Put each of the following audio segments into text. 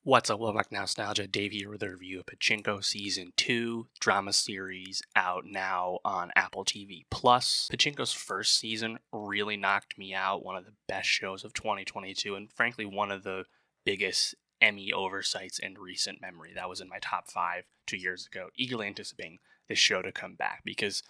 What's up, welcome back to Nowstalgia. Dave here with a review of Pachinko Season 2, drama series out now on Apple TV+. Pachinko's first season really knocked me out, one of the best shows of 2022, and frankly, one of the biggest Emmy oversights in recent memory. That was in my top 5 2 years ago, eagerly anticipating this show to come back, because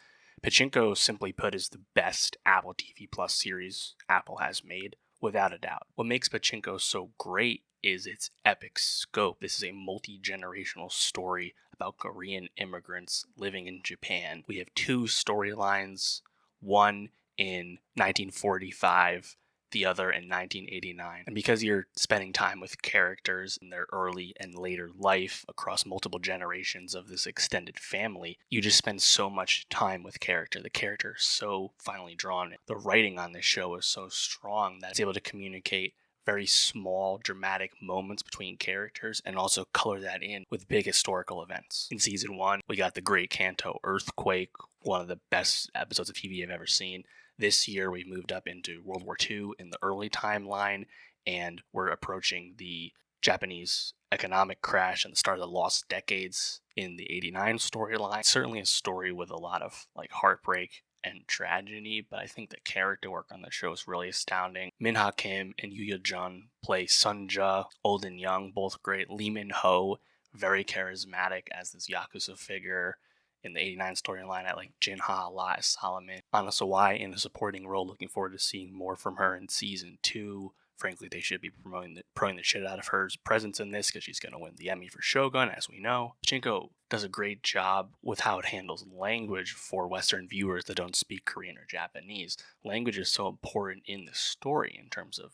Pachinko, simply put, is the best Apple TV+ series Apple has made, without a doubt. What makes Pachinko so great is its epic scope. This is a multi-generational story about Korean immigrants living in Japan. We have two storylines, one in 1945, the other in 1989. And because you're spending time with characters in their early and later life across multiple generations of this extended family, you just spend so much time with character. The character is so finely drawn. The writing on this show is so strong that it's able to communicate very small, dramatic moments between characters and also color that in with big historical events. In Season 1, we got the Great Kanto earthquake, one of the best episodes of TV I've ever seen. This year, we moved up into World War II in the early timeline, and we're approaching the Japanese economic crash and the start of the lost decades in the 89 storyline. Certainly a story with a lot of heartbreak and tragedy, but I think the character work on the show is really astounding. Min Ha Kim and Youn Yuh-jung play Sunja, old and young, both great. Lee Min-ho, very charismatic as this Yakuza figure. In the 89 storyline, I like Jin Ha a lot as Solomon. Anna Sawai in a supporting role, looking forward to seeing more from her in Season 2. Frankly, they should be promoting the shit out of her presence in this because she's going to win the Emmy for Shogun, as we know. Pachinko does a great job with how it handles language for Western viewers that don't speak Korean or Japanese. Language is so important in the story in terms of,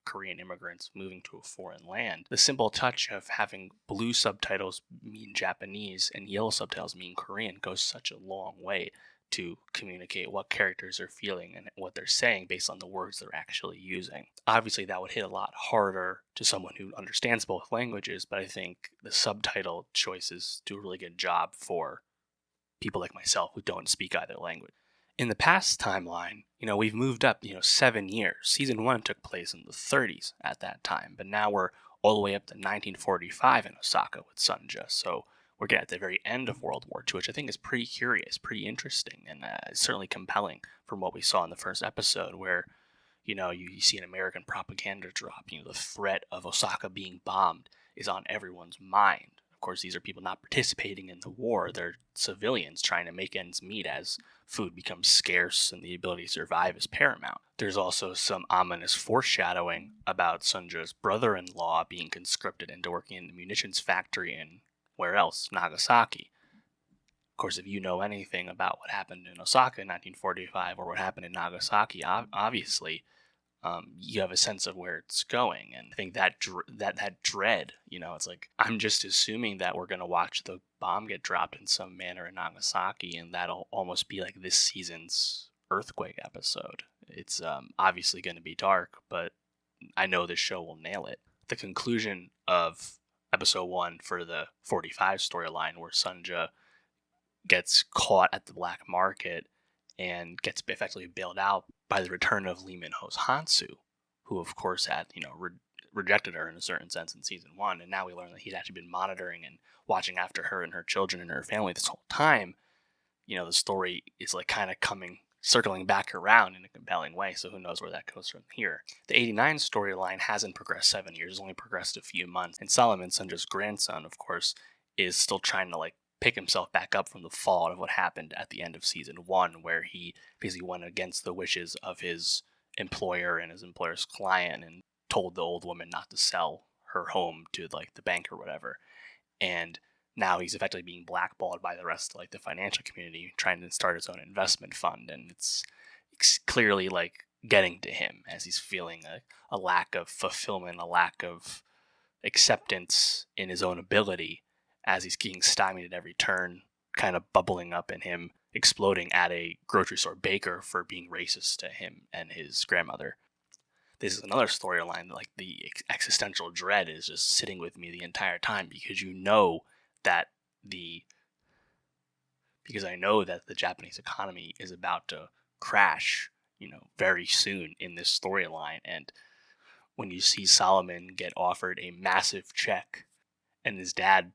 Korean immigrants moving to a foreign land. The simple touch of having blue subtitles mean Japanese and yellow subtitles mean Korean goes such a long way to communicate what characters are feeling and what they're saying based on the words they're actually using. Obviously, that would hit a lot harder to someone who understands both languages, but I think the subtitle choices do a really good job for people like myself who don't speak either language. In the past timeline, we've moved up, 7 years. Season 1 took place in the 30s at that time, but now we're all the way up to 1945 in Osaka with Sunja, so we're getting at the very end of World War II, which I think is pretty curious, pretty interesting, and certainly compelling from what we saw in the first episode, where, you see an American propaganda drop. The threat of Osaka being bombed is on everyone's mind. Of course, these are people not participating in the war. They're civilians trying to make ends meet as food becomes scarce and the ability to survive is paramount. There's also some ominous foreshadowing about Sunja's brother-in-law being conscripted into working in the munitions factory in where else? Nagasaki. Of course, if you know anything about what happened in Osaka in 1945 or what happened in Nagasaki, obviously, you have a sense of where it's going. And I think that dread, it's like, I'm just assuming that we're going to watch the bomb get dropped in some manner in Nagasaki, and that'll almost be like this season's earthquake episode. It's obviously going to be dark, but I know this show will nail it. The conclusion of Episode 1 for the 45 storyline, where Sunja gets caught at the black market and gets effectively bailed out by the return of Lee Min-ho's Hansu, who of course had, rejected her in a certain sense in Season 1, and now we learn that he'd actually been monitoring and watching after her and her children and her family this whole time. The story is kind of circling back around in a compelling way, so who knows where that goes from here. The 89 storyline hasn't progressed 7 years, it's only progressed a few months, and Solomon, Sunja's grandson, of course, is still trying to pick himself back up from the fallout of what happened at the end of Season 1, where he basically went against the wishes of his employer and his employer's client and told the old woman not to sell her home to the bank or whatever. And now he's effectively being blackballed by the rest of the financial community, trying to start his own investment fund, and it's clearly getting to him as he's feeling a lack of fulfillment, a lack of acceptance in his own ability, as he's getting stymied at every turn, kind of bubbling up in him, exploding at a grocery store baker for being racist to him and his grandmother. This is another storyline that the existential dread is just sitting with me the entire time, because I know that the Japanese economy is about to crash, very soon in this storyline, and when you see Solomon get offered a massive check and his dad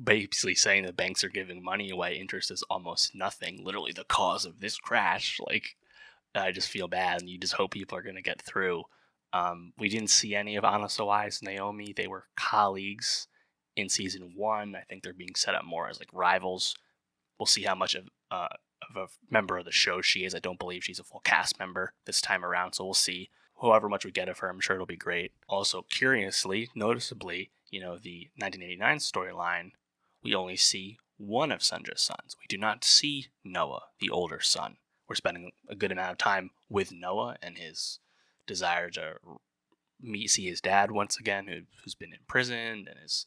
basically saying the banks are giving money away, interest is almost nothing, literally the cause of this crash. Like, I just feel bad, and you just hope people are going to get through. We didn't see any of Anna Sawai's Naomi. They were colleagues in season 1. I think they're being set up more as like rivals. We'll see how much of a member of the show she is. I don't believe she's a full cast member this time around, so we'll see. However much we get of her, I'm sure it'll be great. Also, curiously, noticeably, the 1989 storyline, we only see one of Sanja's sons. We do not see Noah, the older son. We're spending a good amount of time with Noah and his desire to see his dad once again, who's been imprisoned and is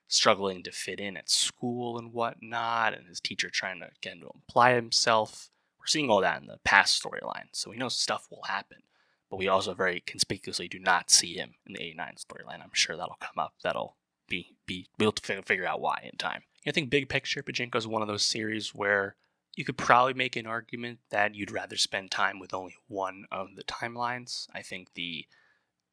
struggling to fit in at school and whatnot, and his teacher trying to get him to apply himself. We're seeing all that in the past storyline, so we know stuff will happen. But we also very conspicuously do not see him in the 89 storyline. I'm sure that'll come up. That'll be we'll figure out why in time. I think big picture, Pachinko is one of those series where you could probably make an argument that you'd rather spend time with only one of the timelines. I think the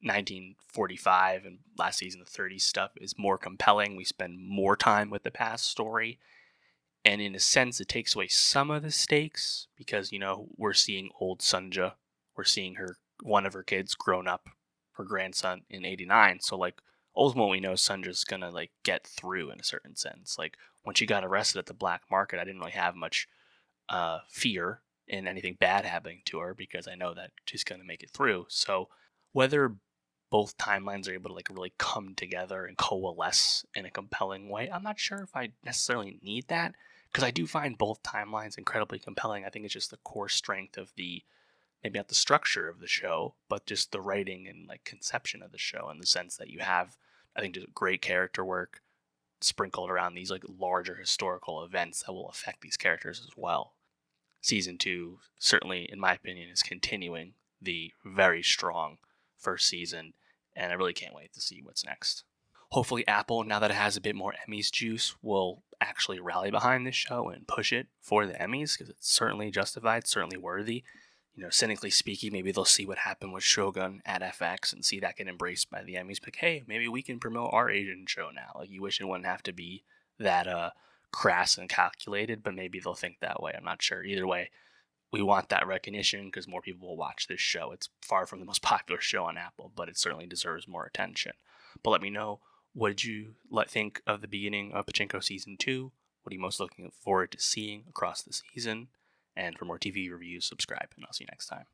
1945 and last season the 30s stuff is more compelling. We spend more time with the past story. And in a sense, it takes away some of the stakes because, we're seeing old Sunja. We're seeing one of her kids grown up, her grandson in 89. So, like, ultimately, we know Sunja's going to, like, get through in a certain sense. Like, when she got arrested at the black market, I didn't really have much fear in anything bad happening to her because I know that she's going to make it through. So, whether both timelines are able to, like, really come together and coalesce in a compelling way, I'm not sure if I necessarily need that because I do find both timelines incredibly compelling. I think it's just the core strength of maybe not the structure of the show, but just the writing and, like, conception of the show in the sense that you have, I think, just great character work sprinkled around these, like, larger historical events that will affect these characters as well. Season 2, certainly, in my opinion, is continuing the very strong first season, and I really can't wait to see what's next. Hopefully Apple, now that it has a bit more Emmys juice, will actually rally behind this show and push it for the Emmys, because it's certainly justified, certainly worthy. Cynically speaking, maybe they'll see what happened with Shogun at FX and see that get embraced by the Emmys. But hey, maybe we can promote our Asian show now. Like, you wish it wouldn't have to be that crass and calculated, but maybe they'll think that way. I'm not sure. Either way, we want that recognition because more people will watch this show. It's far from the most popular show on Apple, but it certainly deserves more attention. But let me know, what did you think of the beginning of Pachinko Season 2? What are you most looking forward to seeing across the season? And for more TV reviews, subscribe, and I'll see you next time.